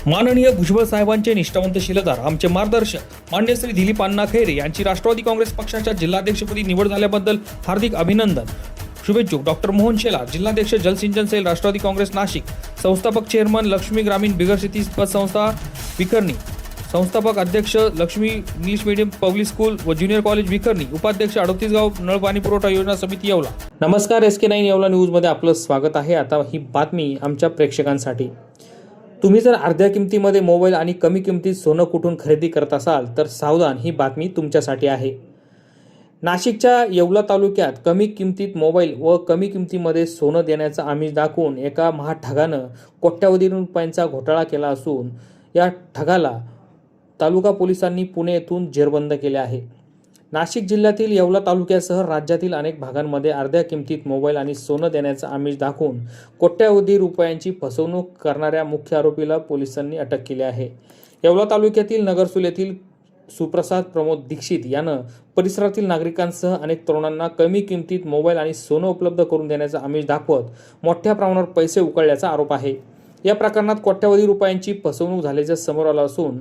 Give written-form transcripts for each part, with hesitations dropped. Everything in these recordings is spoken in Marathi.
माननीय भुजबळ साहेबांचे निष्ठावंत शिलेदार आमचे मार्गदर्शक मान्य श्री दिलीप अण्णा खैरे यांची राष्ट्रवादी काँग्रेस पक्षाच्या जिल्हाध्यक्षपदी निवड झाल्याबद्दल हार्दिक अभिनंदन. शुभेच्छुक डॉक्टर मोहन शेलार, जिल्हाध्यक्ष जलसिंचन सेल राष्ट्रवादी काँग्रेस नाशिक, संस्थापक चेअरमन लक्ष्मी ग्रामीण बिगर शेती पतसंस्था विखरणी, संस्थापक अध्यक्ष Lakshmi English medium public school व ज्युनियर कॉलेज विखरणी, उपाध्यक्ष 38 गाव नळ पाणी पुरवठा योजना समिती येवला. नमस्कार, SK9 येवला न्यूजमध्ये आपलं स्वागत आहे. आता ही बातमी आमच्या प्रेक्षकांसाठी. तुम्ही जर अर्ध्या किमतीमध्ये मोबाईल आणि कमी किमतीत सोनं कुठून खरेदी करत असाल तर सावधान, ही बातमी तुमच्यासाठी आहे. नाशिकच्या येवला तालुक्यात कमी किमतीत मोबाईल व कमी किमतीमध्ये सोनं देण्याचा आमिष दाखवून एका महाठगानं कोट्यावधी रुपयांचा घोटाळा केला असून या ठगाला तालुका पोलिसांनी पुणे येथून जेरबंद केले आहे. नाशिक जिल्ह्यातील येवला तालुक्यासह राज्यातील अनेक भागांमध्ये अर्ध्या किमतीत मोबाईल आणि सोनं देण्याचा आमिष दाखवून कोट्यावधी रुपयांची फसवणूक करणाऱ्या मुख्य आरोपीला पोलिसांनी अटक केली आहे. येवला तालुक्यातील नगरसूल येथील सुप्रसाद प्रमोद दीक्षित यानं परिसरातील नागरिकांसह अनेक तरुणांना कमी किमतीत मोबाईल आणि सोनं उपलब्ध करून देण्याचा आमिष दाखवत मोठ्या प्रमाणावर पैसे उकळल्याचा आरोप आहे. या प्रकरणात कोट्यावधी रुपयांची फसवणूक झाल्याचे समोर आलं असून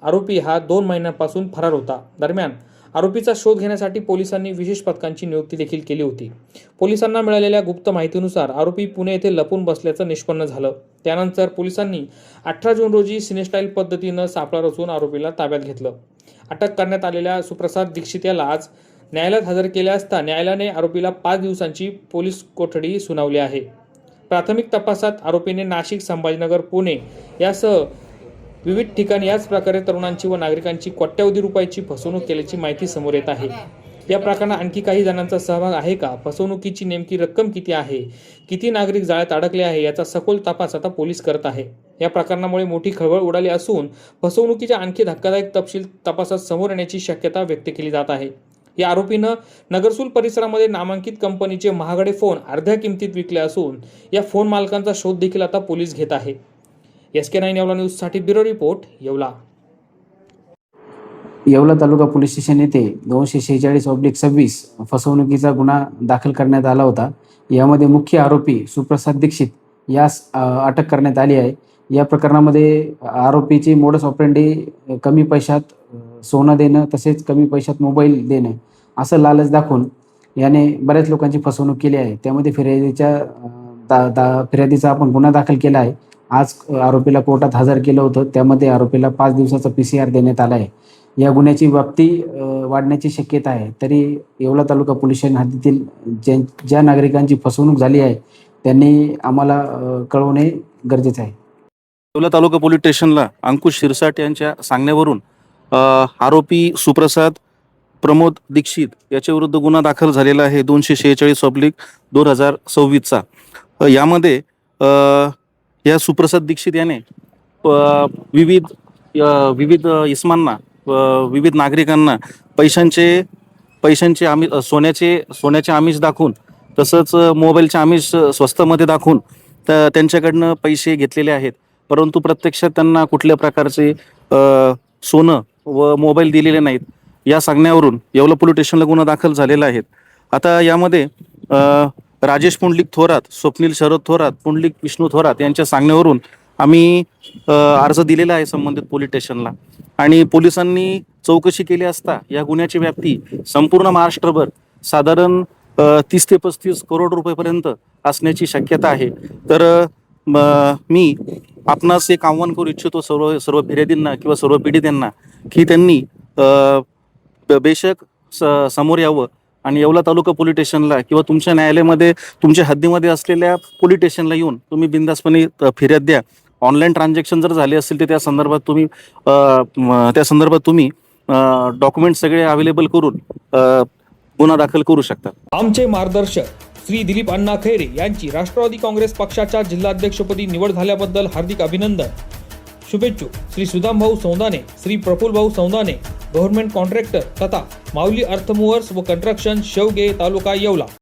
आरोपी हा 2 महिन्यांपासून फरार होता. दरम्यान आरोपीचा शोध घेण्यासाठी पोलिसांनी विशेष पथकांची नियुक्ती देखील केली होती. पोलिसांना मिळालेल्या गुप्त माहितीनुसार आरोपी पुणे येथे लपून बसल्याचं निष्पन्न झालं. त्यानंतर पोलिसांनी 18 जून रोजी सिनेस्टाईल पद्धतीनं सापळा रचून आरोपीला ताब्यात घेतलं. अटक करण्यात आलेल्या सुप्रसाद दीक्षित याला आज न्यायालयात हजर केले असता न्यायालयाने आरोपीला 5 दिवसांची पोलीस कोठडी सुनावली आहे. प्राथमिक तपासात आरोपीने नाशिक, संभाजीनगर, पुणे यासह विविध ठिकाणी याच प्रकारे तरुणांची व नागरिकांची कोट्यावधी रुपयाची फसवणूक केल्याची माहिती समोर येत आहे. या प्रकरणात आणखी काही जणांचा सहभाग आहे का? फसवणुकीची नेमकी रक्कम किती आहे? किती नागरिक जाळ्यात अडकले आहे? याचा सखोल तपास आता पोलीस करत आहे. या प्रकरणामुळे मोठी खळबळ उडाली असून फसवणुकीच्या आणखी धक्कादायक तपशील तपासात समोर येण्याची शक्यता व्यक्त केली जात आहे. या आरोपीनं नगरसूल परिसरामध्ये नामांकित कंपनीचे महागडे फोन अर्ध्या किमतीत विकले असून या फोन मालकांचा शोध देखील आता पोलीस घेत आहे. SK9 येवला न्यूजसाठी bureau report, Yeola. Yeola taluka police station येथे 246/26 फसवणुकीचा गुन्हा दाखल करण्यात आला होता. यामध्ये मुख्य आरोपी सुप्रसाद दीक्षित यास अटक करण्यात आली आहे. या प्रकरणामध्ये आरोपीची मोडस ऑपरेंडी कमी पैशात सोनं देणं तसेच कमी पैशात मोबाईल देणं असं लालच दाखवून याने बऱ्याच लोकांची फसवणूक केली आहे. त्यामध्ये फिर्यादीचा आपण गुन्हा दाखल केला आहे. आज आरोपीला कोर्टात हजर केलं होतं. त्यामध्ये आरोपीला 5 दिवसाचा PCR देण्यात आला आहे. या गुन्ह्याची व्याप्ती वाढण्याची शक्यता आहे. तरी येवला तालुका पोलीस स्टेशन हद्दीतील ज्या नागरिकांची फसवणूक झाली आहे त्यांनी आम्हाला कळवणे गरजेचे आहे. येवला तालुका पोलीस स्टेशनला अंकुश शिरसाट यांच्या सांगण्यावरून आरोपी सुप्रसाद प्रमोद दीक्षित याच्याविरुद्ध गुन्हा दाखल झालेला आहे 246/2026 यामध्ये या सुप्रसाद दीक्षित याने विविध इस्मांना विविध नागरिकांना पैशांचे आमिष सोन्याचे आमिष दाखवून तसंच मोबाईलचे आमिष स्वस्तामध्ये दाखवून त्यांच्याकडनं पैसे घेतलेले आहेत. परंतु प्रत्यक्षात त्यांना कुठल्या प्रकारचे सोनं व मोबाईल दिलेले नाहीत. या सांगण्यावरून येवला पोलीस स्टेशनला गुन्हा दाखल झालेला आहे. आता यामध्ये राजेश पुंडलिक थोरात, स्वप्नील शरद थोरात, पुंडलिक विष्णू थोरात यांच्या सांगण्यावरून आम्ही अर्ज दिलेला आहे संबंधित पोलीस स्टेशनला आणि पोलिसांनी चौकशी केली असता या गुन्ह्याची व्याप्ती संपूर्ण महाराष्ट्रभर साधारण 30 ते 35 करोड रुपयेपर्यंत असण्याची शक्यता आहे. तर मी आपणास एक आव्हान करू इच्छितो सर्व फिर्यादींना किंवा सर्व पीडितांना की त्यांनी बेशक समोर यावं आणि येवला तालुका पोलीस स्टेशनला किंवा तुमच्या न्यायालयामध्ये तुमच्या हद्दीमध्ये असलेल्या पोलीस स्टेशनला येऊन तुम्ही बिनधास्तपणे फिर्याद द्या. ऑनलाईन ट्रान्झॅक्शन जर झाले असतील तर त्या संदर्भात तुम्ही डॉक्युमेंट सगळे अवेलेबल करून गुन्हा दाखल करू शकता. आमचे मार्गदर्शक श्री दिलीप अण्णा खैरे यांची राष्ट्रवादी काँग्रेस पक्षाच्या जिल्हाध्यक्षपदी निवड झाल्याबद्दल हार्दिक अभिनंदन. शुभेच्छुक श्री सुदामभाऊ सौंदाने, श्री प्रफुल्लभाऊ सौंदाने, गव्हर्नमेंट कॉन्ट्रॅक्टर तथा माऊली अर्थ मूव्हर्स व कन्स्ट्रक्शन, शेवगे, तालुका येवला.